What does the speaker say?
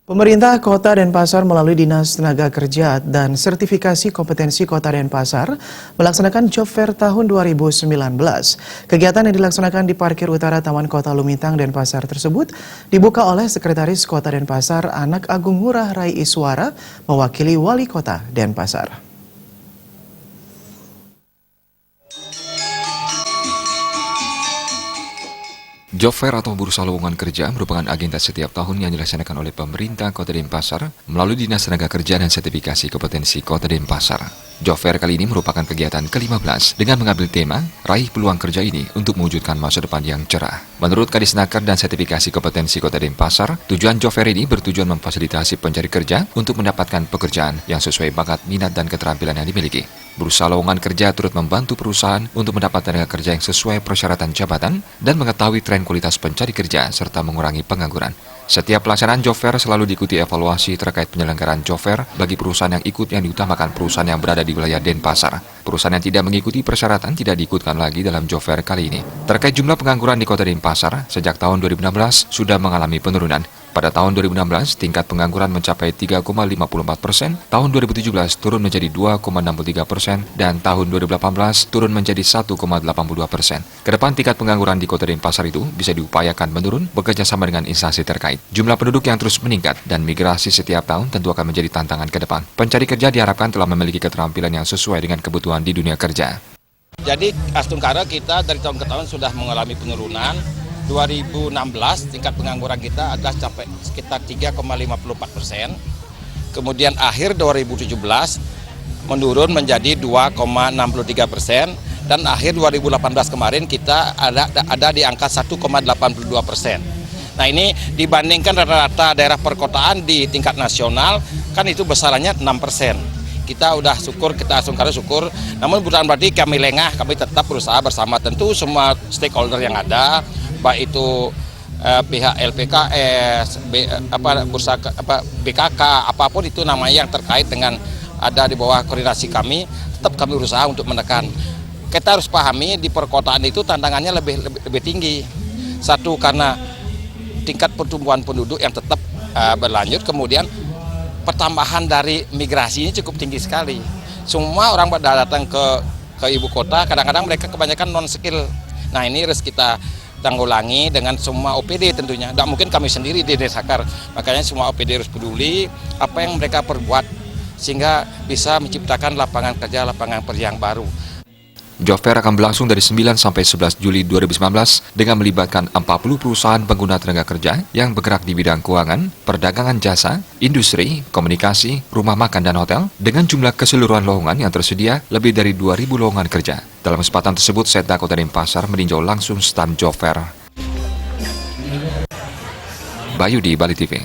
Pemerintah Kota Denpasar melalui Dinas Tenaga Kerja dan Sertifikasi Kompetensi Kota Denpasar melaksanakan Job Fair tahun 2019. Kegiatan yang dilaksanakan di Parkir Utara Taman Kota Lumintang, Denpasar tersebut dibuka oleh Sekretaris Kota Denpasar Anak Agung Ngurah Rai Iswara mewakili Wali Kota Denpasar. Job Fair atau bursa lowongan kerja merupakan agenda setiap tahun yang dilaksanakan oleh pemerintah Kota Denpasar melalui Dinas Tenaga Kerja dan Sertifikasi Kompetensi Kota Denpasar. Job Fair kali ini merupakan kegiatan ke-15 dengan mengambil tema Raih Peluang Kerja ini untuk mewujudkan masa depan yang cerah. Menurut Kadisnaker dan Sertifikasi Kompetensi Kota Denpasar, tujuan Job Fair ini bertujuan memfasilitasi pencari kerja untuk mendapatkan pekerjaan yang sesuai bakat, minat, dan keterampilan yang dimiliki. Bursa lowongan kerja turut membantu perusahaan untuk mendapat tenaga kerja yang sesuai persyaratan jabatan dan mengetahui tren kualitas pencari kerja serta mengurangi pengangguran. Setiap pelaksanaan Job Fair selalu diikuti evaluasi terkait penyelenggaraan Job Fair bagi perusahaan yang ikut, yang diutamakan perusahaan yang berada di wilayah Denpasar. Perusahaan yang tidak mengikuti persyaratan tidak diikutkan lagi dalam Job Fair kali ini. Terkait jumlah pengangguran di Kota Denpasar, sejak tahtahun 2016 sudah mengalami penurunan. Pada tahun 2016, tingkat pengangguran mencapai 3,54%, tahun 2017 turun menjadi 2,63%, dan tahun 2018 turun menjadi 1,82%. Kedepan tingkat pengangguran di Kota Denpasar itu bisa diupayakan menurun bekerja sama dengan instansi terkait. Jumlah penduduk yang terus meningkat dan migrasi setiap tahun tentu akan menjadi tantangan ke depan. Pencari kerja diharapkan telah memiliki keterampilan yang sesuai dengan kebutuhan di dunia kerja. Jadi Astungkara kita dari tahun ke tahun sudah mengalami penurunan. 2016 tingkat pengangguran kita adalah sampai sekitar 3,54%. Kemudian akhir 2017 menurun menjadi 2,63%, dan akhir 2018 kemarin kita ada di angka 1,82%. Nah, ini dibandingkan rata-rata daerah perkotaan di tingkat nasional kan itu besarannya 6%. Kita udah syukur, kita Astungkara syukur, namun bukan berarti kami lengah, kami tetap berusaha bersama tentu semua stakeholder yang ada, baik itu pihak LPKS, BKK, apapun itu namanya yang terkait dengan ada di bawah koordinasi kami, tetap kami berusaha untuk menekan. Kita harus pahami di perkotaan itu tantangannya lebih tinggi. Satu, karena tingkat pertumbuhan penduduk yang tetap berlanjut, kemudian pertambahan dari migrasi ini cukup tinggi sekali. Semua orang pada datang ke ibu kota, kadang-kadang mereka kebanyakan non-skill. Nah, ini harus kita tanggulangi dengan semua OPD tentunya. Tidak mungkin kami sendiri di Desakar, makanya semua OPD harus peduli apa yang mereka perbuat sehingga bisa menciptakan lapangan kerja yang baru. Job Fair akan berlangsung dari 9 sampai 11 Juli 2019 dengan melibatkan 40 perusahaan pengguna tenaga kerja yang bergerak di bidang keuangan, perdagangan jasa, industri, komunikasi, rumah makan dan hotel dengan jumlah keseluruhan lowongan yang tersedia lebih dari 2.000 lowongan kerja. Dalam kesempatan tersebut, Setda Kota Denpasar meninjau langsung stand Job Fair. Bayu di Bali TV.